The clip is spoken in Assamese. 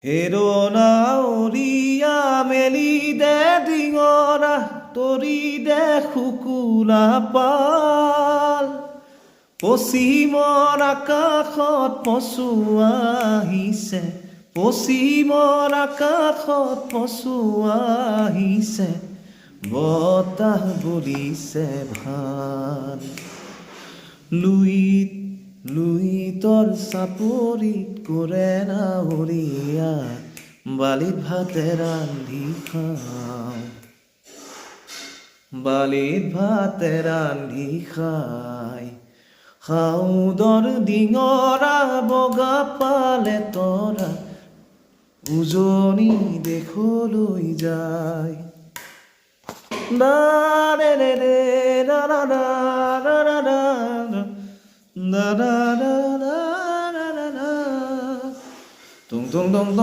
হেৰনা উৰিয়া মেলি দে ডিঙৰা তৰি দে শুকুলা পাল পশ্চিমৰ আকাশত পচুৱা আহিছে পশ্চিমৰ আকাশত পচুৱা আহিছে বতাহ বলিছে ভাল লুইতৰ চাপৰিত কৰে নাৱৰীয়া বালিত ভাতে ৰান্ধি খাওঁ বালিত ভাতে ৰান্ধি খাই সাউদৰ ডিঙৰা বগা পালে তৰা উজনি দেশলৈ যায় da da da da da da da da da da da da da da da da tung tung tung tung